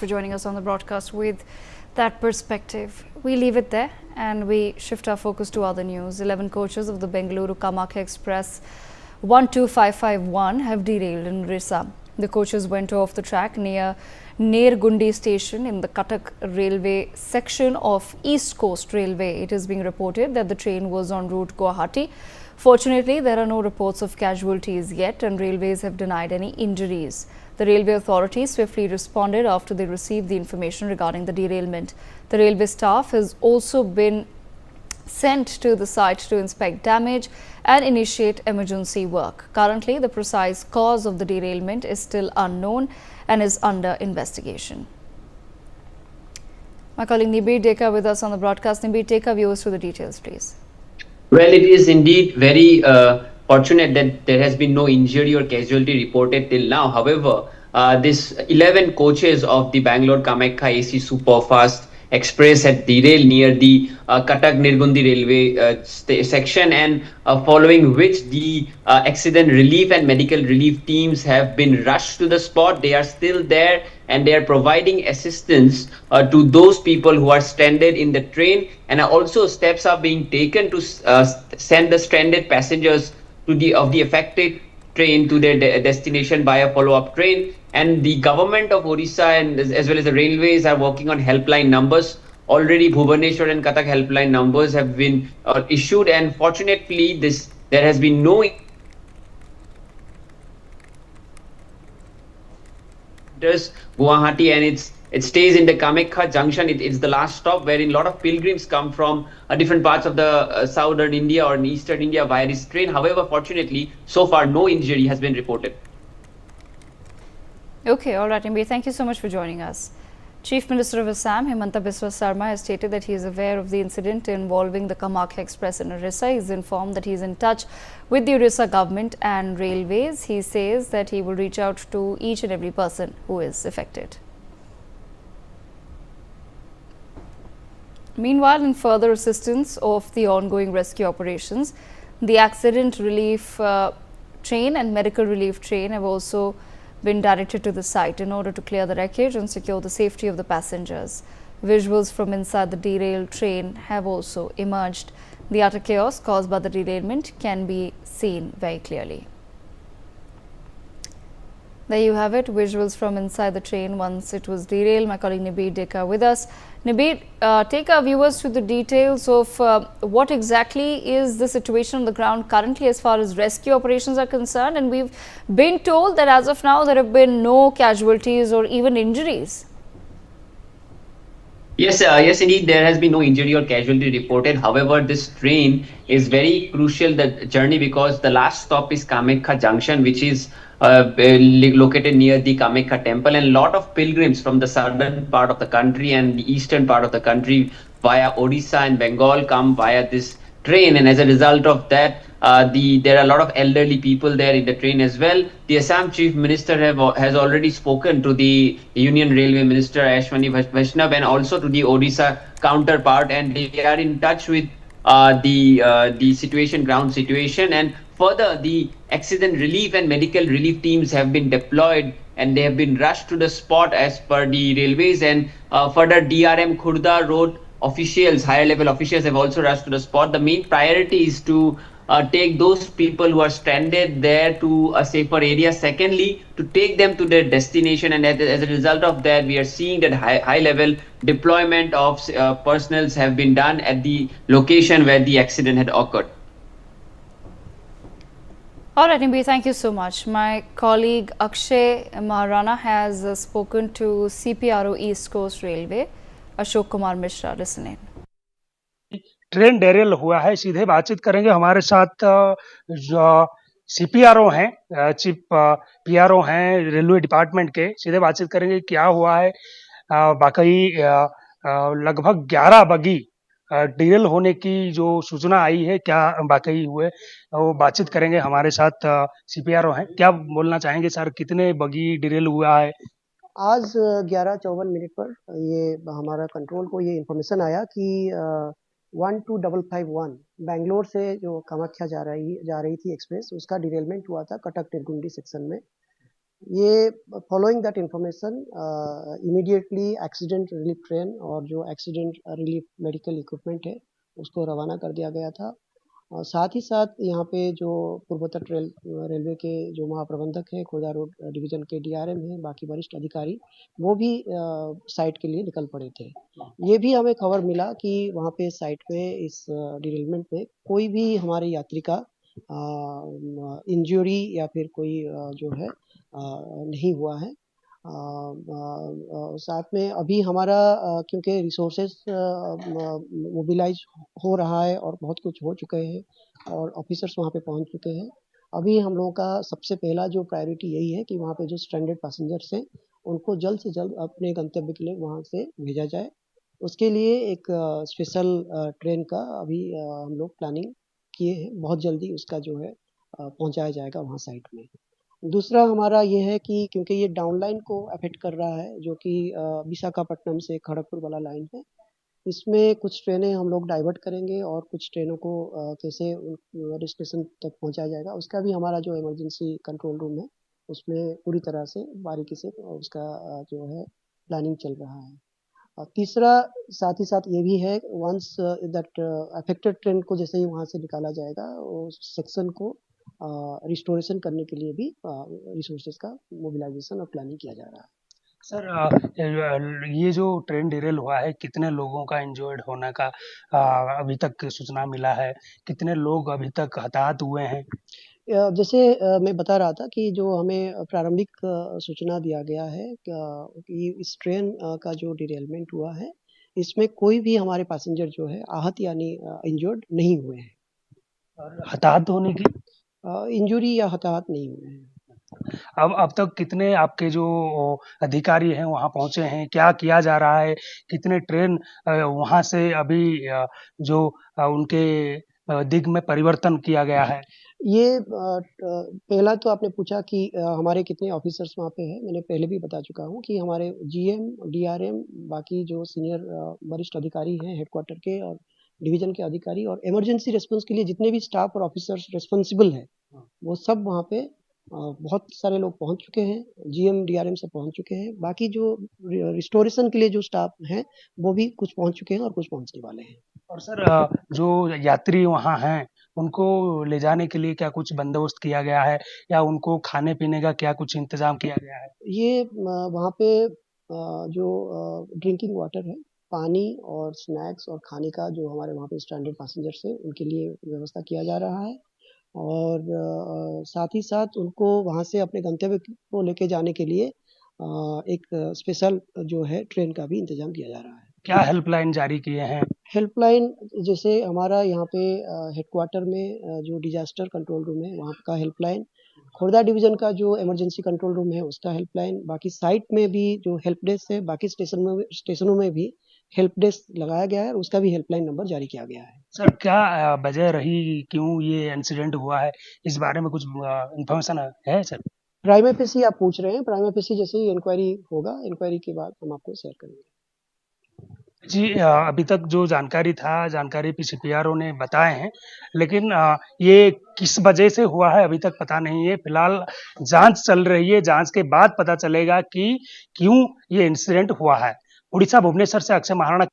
for joining us on the broadcast with that perspective. We leave it there and we shift our focus to other news. 11 coaches of the Bengaluru Kamakhya Express 12551 have derailed in Rissa. The coaches went off the track near Nergundi station in the Cuttack railway section of East Coast Railway. It is being reported that the train was en route Guwahati. Fortunately, there are no reports of casualties yet and railways have denied any injuries. The railway authorities swiftly responded after they received the information regarding the derailment. The railway staff has also been sent to the site to inspect damage and initiate emergency work. Currently, the precise cause of the derailment is still unknown and is under investigation. My colleague Nibir Deka with us on the broadcast. Nibir, take our viewers through the details, please. Well, it is indeed very fortunate that there has been no injury or casualty reported till now. However, this 11 coaches of the Bangalore Kamakhya AC Superfast Express had derailed near the Cuttack Nirgundi railway section, and following which the accident relief and medical relief teams have been rushed to the spot. They are still there and they are providing assistance to those people who are stranded in the train, and also steps are being taken to send the stranded passengers to the affected train to their destination by a follow-up train. And the government of Odisha and as well as the railways are working on helpline numbers. Already Bhubaneswar and Cuttack helpline numbers have been issued, and fortunately there has been no Guwahati, and it stays in the Kamakhya junction. It's the last stop wherein a lot of pilgrims come from different parts of the southern India or eastern India via this train. However, fortunately, so far no injury has been reported. Okay, all right, Nibir. Thank you so much for joining us. Chief Minister of Assam, Himanta Biswa Sarma, has stated that he is aware of the incident involving the Kamakhya Express in Orissa. He is informed that he is in touch with the Orissa government and railways. He says that he will reach out to each and every person who is affected. Meanwhile, in further assistance of the ongoing rescue operations, the accident relief train and medical relief train have also been directed to the site in order to clear the wreckage and secure the safety of the passengers. Visuals from inside the derailed train have also emerged. The utter chaos caused by the derailment can be seen very clearly. There you have it, visuals from inside the train once it was derailed. My colleague Nibir Deka with us. Nibir, take our viewers through the details of what exactly is the situation on the ground currently as far as rescue operations are concerned. And we've been told that as of now there have been no casualties or even injuries. Yes, indeed, there has been no injury or casualty reported. However, this train is very crucial, the journey, because the last stop is Kamakhya Junction, which is located near the Kamakhya temple, and a lot of pilgrims from the southern part of the country and the eastern part of the country via Odisha and Bengal come via this train, and as a result of that, there are a lot of elderly people there in the train as well. The Assam Chief Minister has already spoken to the Union Railway Minister Ashwani Vaishnav and also to the Odisha counterpart, and they are in touch with the situation, ground situation, and further the accident relief and medical relief teams have been deployed and they have been rushed to the spot as per the railways, and further DRM Khurda Road officials, higher level officials have also rushed to the spot. The main priority is to take those people who are stranded there to a safer area. Secondly, to take them to their destination, and as a result of that, we are seeing that high level deployment of personals have been done at the location where the accident had occurred. All right, Nibir, thank you so much. My colleague Akshay Maharana has spoken to CPRO East Coast Railway, Ashok Kumar Mishra. Listen in. Train derail हुआ है, सीधे बातचीत करेंगे हमारे साथ जो CPRO हैं, chief PRO हैं रेलवे डिपार्टमेंट के. सीधे बातचीत करेंगे क्या हुआ है. बाकी लगभग 11 बगी डेरेल होने की जो सूचना आई है, क्या बाकी हुए, वो बातचीत करेंगे. हमारे साथ सीपीआरओ हैं. क्या बोलना चाहेंगे सर, कितने बगी डेरेल हुआ है? आज 11:54 पर ये हमारा कंट्रोल को ये इन्फॉर्मेशन आया कि 12551 बैंगलोर से जो कामाख्या जा रही थी एक्सप्रेस, उसका डिरेलमेंट हुआ था कटक निर्गुंडी सेक्शन में. ये following that information immediately accident relief train और जो एक्सीडेंट रिलीफ मेडिकल इक्विपमेंट है उसको रवाना कर दिया गया था। और साथ ही साथ यहाँ पे जो पूर्वोत्तर रेलवे के जो महाप्रबंधक हैं, खुर्दा रोड डिवीजन के डीआरएम हैं, बाकी वरिष्ठ अधिकारी, वो भी साइट के लिए निकल पड़े थे। ये भी हमें खबर मिला कि वहाँ पे साइट पे इस डिरेलमेंट में कोई भी हमारे यात्री का इंजरी या फिर कोई जो है नहीं हुआ है। साथ में अभी हमारा क्योंकि रिसोर्सेज मोबिलाइज हो रहा है और बहुत कुछ हो चुके हैं और ऑफिसर्स वहाँ पे पहुँच चुके हैं। अभी हम लोगों का सबसे पहला जो प्रायोरिटी यही है कि वहाँ पे जो स्ट्रैंडेड पैसेंजर्स हैं उनको जल्द से जल्द अपने गंतव्य के लिए वहाँ से भेजा जाए। उसके लिए एक स्पेशल ट्रेन का अभी हम लोग प्लानिंग किए हैं। बहुत जल्दी उसका जो है पहुँचाया जाएगा वहाँ साइट में। दूसरा हमारा ये है कि क्योंकि ये डाउन लाइन को अफेक्ट कर रहा है जो कि विशाखापट्टनम से खड़गपुर वाला लाइन है। इसमें कुछ ट्रेनें हम लोग डाइवर्ट करेंगे और कुछ ट्रेनों को कैसे स्टेशन तक पहुंचाया जाएगा उसका भी हमारा जो इमरजेंसी कंट्रोल रूम है उसमें पूरी तरह से बारीकी से उसका जो है प्लानिंग चल रहा है। और तीसरा साथ ही साथ ये भी है वंस दैट अफेक्टेड ट्रेन को जैसे ही वहाँ से निकाला जाएगा उस सेक्शन को रिस्टोरेशन करने के लिए भी रिसोर्सेज का मोबिलाइजेशन और प्लानिंग किया जा रहा है। सर, ये जो ट्रेन डिरेल हुआ है, कितने लोगों का इंजर्ड होने का अभी तक सूचना मिला है? कितने लोग अभी तक हताहत हुए हैं? जैसे मैं बता रहा था कि जो हमें प्रारंभिक सूचना दिया गया है कि इस ट्रेन का जो डिरेलमेंट हुआ है इसमें कोई भी हमारे पैसेंजर जो है आहत यानी इंजर्ड नहीं हुए हैं। और हताहत होने की इंजरी या हताहत नहीं हुए हैं। अब तक कितने आपके जो अधिकारी हैं वहाँ पहुँचे हैं? क्या किया जा रहा है? कितने ट्रेन वहाँ से अभी जो उनके दिग में परिवर्तन किया गया है? ये पहला तो आपने पूछा कि हमारे कितने ऑफिसर्स वहाँ पे हैं। मैंने पहले भी बता चुका हूँ कि हमारे जीएम, डीआरएम, बाकी जो सीनियर वरिष्ठ अधिकारी हैं हेडक्वार्टर के और डिवीजन के अधिकारी और इमरजेंसी रिस्पांस के लिए जितने भी स्टाफ और ऑफिसर्स रिस्पॉन्सिबल हैं, वो सब वहाँ पे बहुत सारे लोग पहुँच चुके हैं। जीएम, डीआरएम सब पहुँच चुके हैं। बाकी जो रिस्टोरेशन के लिए जो स्टाफ हैं, वो भी कुछ पहुँच चुके हैं और कुछ पहुँचने वाले हैं। और सर, जो यात्री वहाँ हैं, उनको ले जाने के लिए क्या कुछ बंदोबस्त किया गया है या उनको खाने-पीने का क्या कुछ इंतज़ाम किया गया है? ये वहाँ पे जो ड्रिंकिंग वाटर है, पानी और स्नैक्स और खाने का जो हमारे वहाँ पे स्ट्रैंडेड पैसेंजर्स हैं, उनके लिए व्यवस्था किया जा रहा है और साथ ही साथ उनको वहाँ से अपने गंतव्य को लेके जाने के लिए एक स्पेशल जो है ट्रेन का भी इंतज़ाम किया जा रहा है। क्या हेल्पलाइन जारी किए हैं? हेल्पलाइन जैसे हमारा यहाँ पे हेडक्वार्टर में जो डिज़ास्टर कंट्रोल रूम है, वहाँ का हेल्पलाइन, खुर्दा डिवीज़न का जो इमरजेंसी कंट्रोल रूम है, उसका हेल्पलाइन, बाकी साइट में भी जो हेल्प डेस्क है, बाकी स्टेशनों में भी हेल्प डेस्क लगाया गया है और उसका भी हेल्पलाइन नंबर जारी किया गया है। सर, क्या वजह रही, क्यों ये इंसिडेंट हुआ है? इस बारे में कुछ इन्फॉर्मेशन है सर? प्राइमा फेसी आप पूछ रहे हैं, प्राइमा फेसी जैसे ही इंक्वायरी होगा, इंक्वायरी के बाद हम आपको शेयर करेंगे। जी, अभी तक जो जानकारी सीपीआरओ ने बताए हैं, लेकिन ये किस वजह से हुआ है अभी तक पता नहीं है। फिलहाल जांच चल रही है, जांच के बाद पता चलेगा कि क्यों ये इंसिडेंट हुआ है। उड़ीसा भुवनेश्वर से अक्षय महाराणा।